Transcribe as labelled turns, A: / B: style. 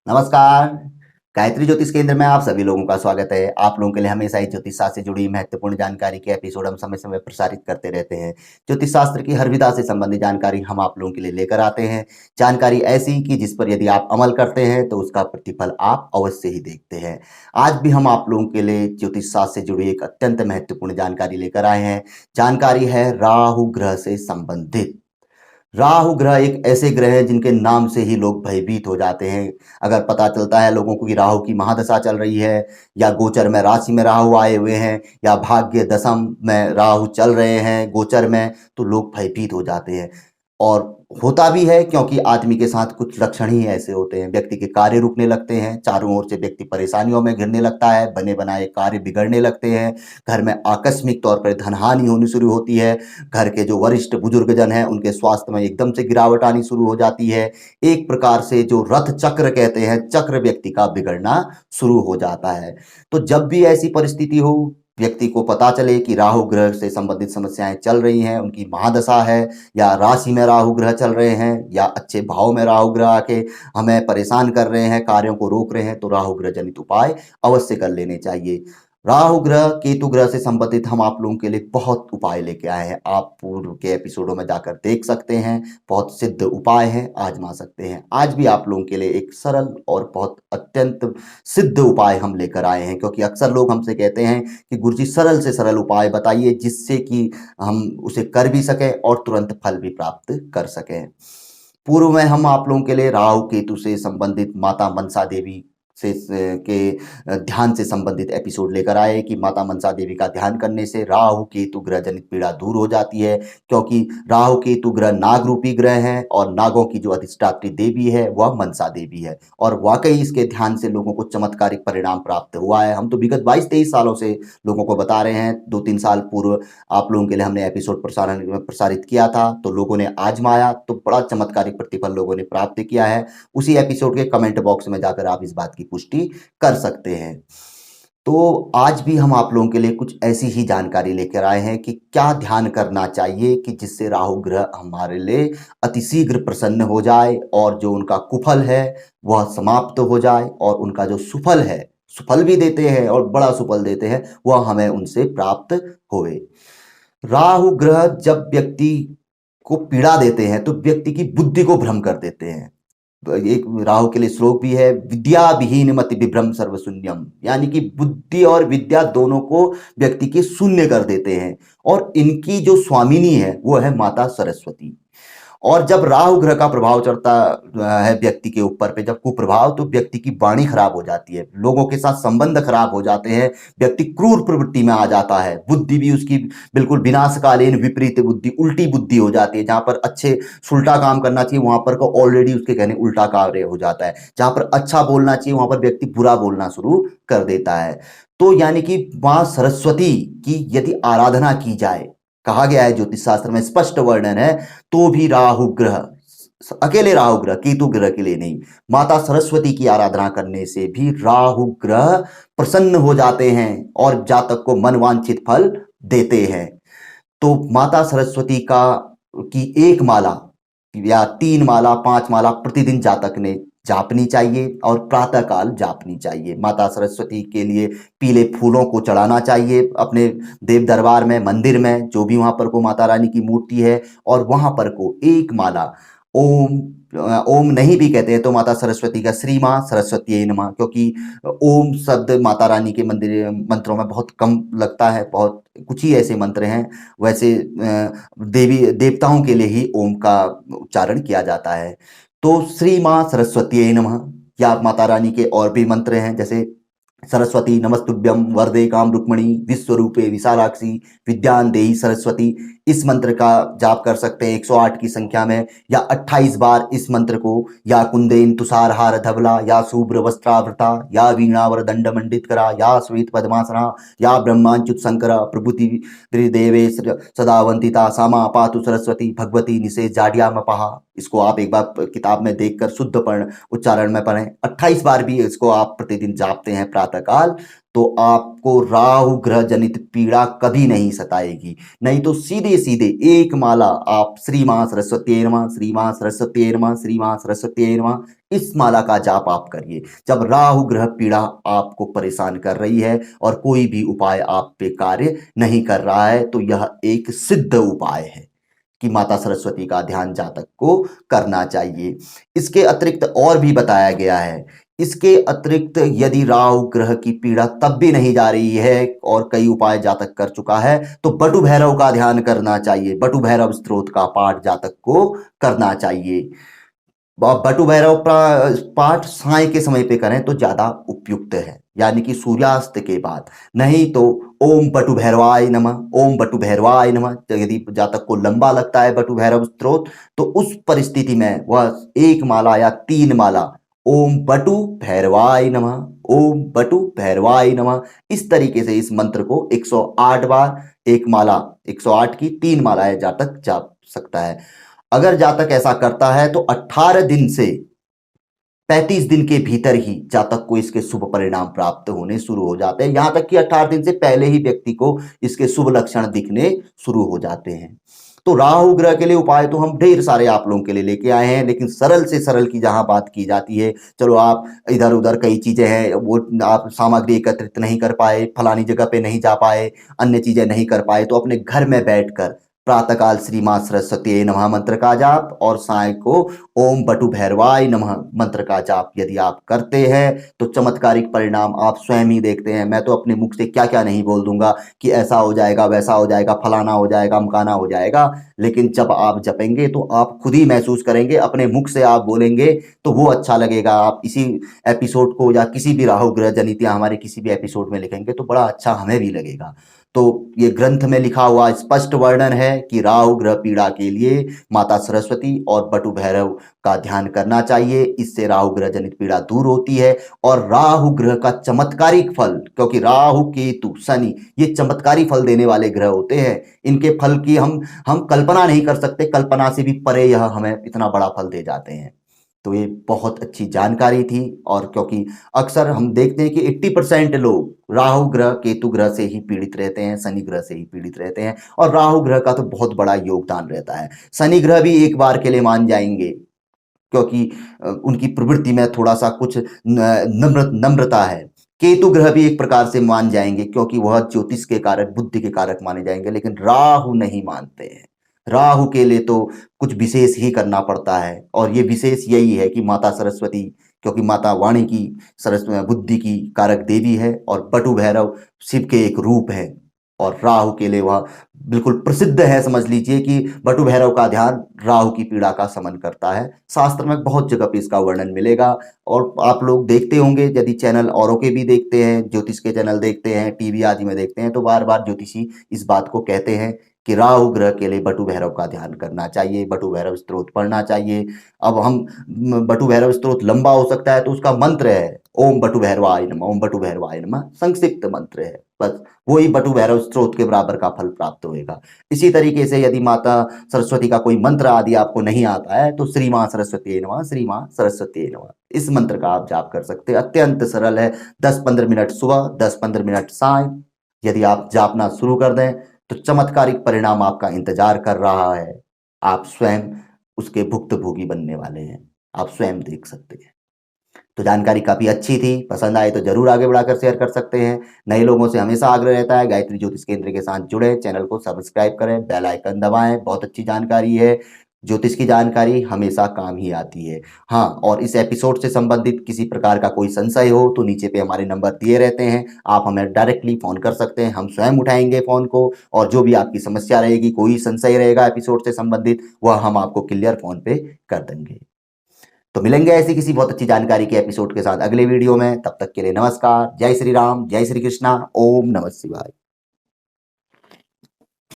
A: नमस्कार। गायत्री ज्योतिष केंद्र में आप सभी लोगों का स्वागत है। आप लोगों के लिए हमेशा ही ज्योतिष शास्त्र से जुड़ी महत्वपूर्ण जानकारी के एपिसोड हम समय समय प्रसारित करते रहते हैं। ज्योतिष शास्त्र की हर विधा से संबंधित जानकारी हम आप लोगों के लिए लेकर आते हैं। जानकारी ऐसी कि जिस पर यदि आप अमल करते हैं तो उसका प्रतिफल आप अवश्य ही देखते हैं। आज भी हम आप लोगों के लिए ज्योतिष शास्त्र से जुड़ी एक अत्यंत महत्वपूर्ण जानकारी लेकर आए हैं। जानकारी है राहु ग्रह से संबंधित। राहु ग्रह एक ऐसे ग्रह है जिनके नाम से ही लोग भयभीत हो जाते हैं। अगर पता चलता है लोगों को कि राहु की महादशा चल रही है, या गोचर में राशि में राहु आए हुए हैं, या भाग्य दशम में राहु चल रहे हैं गोचर में, तो लोग भयभीत हो जाते हैं। और होता भी है, क्योंकि आदमी के साथ कुछ लक्षण ही ऐसे होते हैं। व्यक्ति के कार्य रुकने लगते हैं, चारों ओर से व्यक्ति परेशानियों में घिरने लगता है, बने बनाए कार्य बिगड़ने लगते हैं, घर में आकस्मिक तौर पर धनहानि होनी शुरू होती है, घर के जो वरिष्ठ बुजुर्गजन हैं उनके स्वास्थ्य में एकदम से गिरावट आनी शुरू हो जाती है। एक प्रकार से जो रथ चक्र कहते हैं, चक्र व्यक्ति का बिगड़ना शुरू हो जाता है। तो जब भी ऐसी परिस्थिति हो, व्यक्ति को पता चले कि राहु ग्रह से संबंधित समस्याएं चल रही हैं, उनकी महादशा है, या राशि में राहु ग्रह चल रहे हैं, या अच्छे भाव में राहु ग्रह आके हमें परेशान कर रहे हैं, कार्यों को रोक रहे हैं, तो राहु ग्रह जनित उपाय अवश्य कर लेने चाहिए। राहु ग्रह केतु ग्रह से संबंधित हम आप लोगों के लिए बहुत उपाय लेके आए हैं। आप पूर्व के एपिसोडों में जाकर देख सकते हैं। बहुत सिद्ध उपाय हैं, आजमा सकते हैं। आज भी आप लोगों के लिए एक सरल और बहुत अत्यंत सिद्ध उपाय हम लेकर आए हैं, क्योंकि अक्सर लोग हमसे कहते हैं कि गुरुजी सरल से सरल उपाय बताइए जिससे कि हम उसे कर भी सकें और तुरंत फल भी प्राप्त कर सकें। पूर्व में हम आप लोगों के लिए राहु केतु से संबंधित माता मनसा देवी ध्यान से संबंधित एपिसोड लेकर आए कि माता मनसा देवी का ध्यान करने से राहु केतु ग्रह जनित पीड़ा दूर हो जाती है। क्योंकि राहु केतु ग्रह नाग रूपी ग्रह हैं, और नागों की जो अधिष्ठात्री देवी है वह मनसा देवी है। और वाकई इसके ध्यान से लोगों को चमत्कारिक परिणाम प्राप्त हुआ है। हम तो विगत 22-23 सालों से लोगों को बता रहे हैं। 2-3 साल पूर्व आप लोगों के लिए हमने एपिसोड प्रसारित किया था, तो लोगों ने आजमाया, तो बड़ा चमत्कारिक प्रतिफल लोगों ने प्राप्त किया है। उसी एपिसोड के कमेंट बॉक्स में जाकर आप इस बात की पुष्टि कर सकते हैं। तो आज भी हम आप लोगों के लिए कुछ ऐसी ही जानकारी लेकर आए हैं कि क्या ध्यान करना चाहिए कि जिससे राहु ग्रह हमारे लिए अतिशीघ्र प्रसन्न हो जाए, और जो उनका कुफल है वह समाप्त हो जाए, और उनका जो सुफल है, सुफल भी देते हैं और बड़ा सुफल देते हैं, वह हमें उनसे प्राप्त होए। राहु ग्रह जब व्यक्ति को पीड़ा देते हैं तो व्यक्ति की बुद्धि को भ्रम कर देते हैं। एक राहु के लिए श्लोक भी है, विद्या विहीन मति विभ्रम सर्वशून्यम, यानी कि बुद्धि और विद्या दोनों को व्यक्ति के शून्य कर देते हैं। और इनकी जो स्वामिनी है वो है माता सरस्वती। और जब राहु ग्रह का प्रभाव चढ़ता है व्यक्ति के ऊपर पे, जब कुप्रभाव, तो व्यक्ति की वाणी खराब हो जाती है, लोगों के साथ संबंध खराब हो जाते हैं, व्यक्ति क्रूर प्रवृत्ति में आ जाता है, बुद्धि भी उसकी बिल्कुल विनाशकालीन विपरीत बुद्धि, उल्टी बुद्धि हो जाती है। जहां पर अच्छे सुलटा काम करना चाहिए वहां पर को ऑलरेडी उसके कहने उल्टा कार्य हो जाता है। जहां पर अच्छा बोलना चाहिए वहां पर व्यक्ति बुरा बोलना शुरू कर देता है। तो यानी कि मां सरस्वती की यदि आराधना की जाए, कहा गया है ज्योतिष शास्त्र में स्पष्ट वर्णन है, तो भी राहु ग्रह, अकेले राहु ग्रह केतु ग्रह के लिए नहीं, माता सरस्वती की आराधना करने से भी राहु ग्रह प्रसन्न हो जाते हैं और जातक को मनवांछित फल देते हैं। तो माता सरस्वती का की एक माला या 3 माला 5 माला प्रतिदिन जातक ने जापनी चाहिए, और प्रातःकाल जापनी चाहिए। माता सरस्वती के लिए पीले फूलों को चढ़ाना चाहिए अपने देव दरबार में, मंदिर में, जो भी वहां पर को माता रानी की मूर्ति है, और वहां पर को एक माला ओम, ओम नहीं भी कहते हैं तो माता सरस्वती का श्री मां सरस्वती नमः, क्योंकि ओम शब्द माता रानी के मंदिर मंत्रों में बहुत कम लगता है, बहुत कुछ ही ऐसे मंत्र हैं। वैसे देवी देवताओं के लिए ही ओम का उच्चारण किया जाता है। तो श्री मां सरस्वती नमः, या माता रानी के और भी मंत्र हैं, जैसे सरस्वती नमस्तुभ्यं वरदे काम रुक्मणी विश्वरूपे विशालाक्षी विद्यान देही सरस्वती। इस मंत्र का जाप कर सकते हैं 108 की संख्या में, या 28 बार इस मंत्र को, या कुंदेन तुषारहार धवला, या शुभ्र वस्त्रावृता, या वीणावर दंड मंडित करा, या श्वेत पद्मासना, या ब्रह्मांच्युत शंकर प्रभुति देवे सदा वंदिता सामा पातु सरस्वती भगवती निषेध जाड्यामपहा। इसको आप एक बार किताब में देखकर शुद्ध उच्चारण में पढ़ें, 28 बार भी इसको आप प्रतिदिन जापते हैं प्रातःकाल, तो आपको राहु ग्रह जनित पीड़ा कभी नहीं सताएगी। नहीं तो सीधे सीधे एक माला आप श्री मां सरस्वती नमः, श्री मां सरस्वती नमः, श्री मां सरस्वती नमः, इस माला का जाप आप करिए। जब राहु ग्रह पीड़ा आपको परेशान कर रही है और कोई भी उपाय आप पे कार्य नहीं कर रहा है, तो यह एक सिद्ध उपाय है कि माता सरस्वती का ध्यान जातक को करना चाहिए। इसके अतिरिक्त और भी बताया गया है। इसके अतिरिक्त यदि राहु ग्रह की पीड़ा तब भी नहीं जा रही है और कई उपाय जातक कर चुका है, तो बटु भैरव का ध्यान करना चाहिए। बटु भैरव स्तोत्र का पाठ जातक को करना चाहिए। बटु भैरव पाठ साय के समय पे करें तो ज्यादा उपयुक्त है, यानी कि सूर्यास्त के बाद। नहीं तो ओम बटु भैरवाय नमः, ओम बटु भैरवाय नमः, यदि जातक को लंबा लगता है बटु भैरव स्तोत्र, तो उस परिस्थिति में वह एक माला या 3 माला ओम बटु भैरवाय नमः, ओम बटु भैरवाय नमः, इस तरीके से इस मंत्र को 108 बार, एक माला 108 की 3 मालाएं जातक जाप सकता है। अगर जातक ऐसा करता है तो 18 दिन से 35 दिन के भीतर ही जातक को इसके शुभ परिणाम प्राप्त होने शुरू हो जाते हैं। यहां तक कि 18 दिन से पहले ही व्यक्ति को इसके शुभ लक्षण दिखने शुरू हो जाते हैं। तो राहु ग्रह के लिए उपाय तो हम ढेर सारे आप लोगों के लिए लेके आए हैं, लेकिन सरल से सरल की जहां बात की जाती है, चलो आप इधर उधर कई चीजें हैं, वो आप सामग्री एकत्रित नहीं कर पाए, फलानी जगह पे नहीं जा पाए, अन्य चीजें नहीं कर पाए, तो अपने घर में बैठकर प्रातःकाल श्री मां सरस्वती नमः मंत्र का जाप और साय को ओम बटु भैरवाय नमः मंत्र का जाप यदि आप करते हैं, तो चमत्कारिक परिणाम आप स्वयं ही देखते हैं। मैं तो अपने मुख से क्या क्या नहीं बोल दूंगा कि ऐसा हो जाएगा, वैसा हो जाएगा, फलाना हो जाएगा, मकाना हो जाएगा, लेकिन जब आप जपेंगे तो आप खुद ही महसूस करेंगे, अपने मुख से आप बोलेंगे तो वो अच्छा लगेगा। आप इसी एपिसोड को या किसी भी राहु ग्रह जनित या हमारे किसी भी एपिसोड में लिखेंगे तो बड़ा अच्छा हमें भी लगेगा। तो ये ग्रंथ में लिखा हुआ स्पष्ट वर्णन है कि राहु ग्रह पीड़ा के लिए माता सरस्वती और बटु भैरव का ध्यान करना चाहिए। इससे राहु ग्रह जनित पीड़ा दूर होती है और राहु ग्रह का चमत्कारिक फल, क्योंकि राहु केतु शनि ये चमत्कारी फल देने वाले ग्रह होते हैं, इनके फल की हम कल्पना नहीं कर सकते, कल्पना से भी परे यह हमें इतना बड़ा फल दे जाते हैं। तो ये बहुत अच्छी जानकारी थी। और क्योंकि अक्सर हम देखते हैं कि 80% लोग राहु ग्रह केतु ग्रह से ही पीड़ित रहते हैं, शनि ग्रह से ही पीड़ित रहते हैं, और राहु ग्रह का तो बहुत बड़ा योगदान रहता है। शनि ग्रह भी एक बार के लिए मान जाएंगे, क्योंकि उनकी प्रवृत्ति में थोड़ा सा कुछ नम्रता है। केतु ग्रह भी एक प्रकार से मान जाएंगे, क्योंकि वह ज्योतिष के कारक, बुद्धि के कारक माने जाएंगे, लेकिन राहु नहीं मानते हैं। राहु के लिए तो कुछ विशेष ही करना पड़ता है, और ये विशेष यही है कि माता सरस्वती, क्योंकि माता वाणी की सरस्वती बुद्धि की कारक देवी है, और बटु भैरव शिव के एक रूप है, और राहु के लिए वह बिल्कुल प्रसिद्ध है। समझ लीजिए कि बटु भैरव का ध्यान राहु की पीड़ा का शमन करता है। शास्त्र में बहुत जगह पे इसका वर्णन मिलेगा, और आप लोग देखते होंगे, यदि चैनल औरों के भी देखते हैं, ज्योतिष के चैनल देखते हैं, टीवी आदि में देखते हैं, तो बार बार ज्योतिषी इस बात को कहते हैं कि राहु ग्रह के लिए बटु भैरव का ध्यान करना चाहिए, बटु भैरव स्तोत्र पढ़ना चाहिए। अब हम बटु भैरव स्तोत्र लंबा हो सकता है, तो उसका मंत्र है ओम बटु भैरवाय नमः, ओम बटु भैरवाय नमः, संक्षिप्त मंत्र है, बस वही बटु भैरव स्तोत्र के बराबर का फल प्राप्त होएगा। इसी तरीके से यदि माता सरस्वती का कोई मंत्र आदि आपको नहीं आता है, तो श्री मां सरस्वती नमः, श्री मां सरस्वती नमः, इस मंत्र का आप जाप कर सकते हैं। अत्यंत सरल है, 10-15 मिनट सुबह, 10-15 मिनट साय यदि आप जापना शुरू कर दें, तो चमत्कारिक परिणाम आपका इंतजार कर रहा है। आप स्वयं उसके भुक्तभोगी बनने वाले हैं, आप स्वयं देख सकते हैं। तो जानकारी काफी अच्छी थी, पसंद आए तो जरूर आगे बढ़ाकर शेयर कर सकते हैं। नए लोगों से हमेशा आग्रह रहता है गायत्री ज्योतिष केंद्र के साथ जुड़े, चैनल को सब्सक्राइब करें, बेल आइकन दबाएं। बहुत अच्छी जानकारी है, ज्योतिष की जानकारी हमेशा काम ही आती है। हाँ, और इस एपिसोड से संबंधित किसी प्रकार का कोई संशय हो तो नीचे पे हमारे नंबर दिए रहते हैं, आप हमें डायरेक्टली फ़ोन कर सकते हैं, हम स्वयं उठाएंगे फ़ोन को, और जो भी आपकी समस्या रहेगी, कोई संशय रहेगा एपिसोड से संबंधित, वह हम आपको क्लियर फ़ोन पे कर देंगे। तो मिलेंगे ऐसी किसी बहुत अच्छी जानकारी के एपिसोड के साथ अगले वीडियो में। तब तक के लिए नमस्कार, जय श्री राम, जय श्री कृष्णा, ओम नमः शिवाय।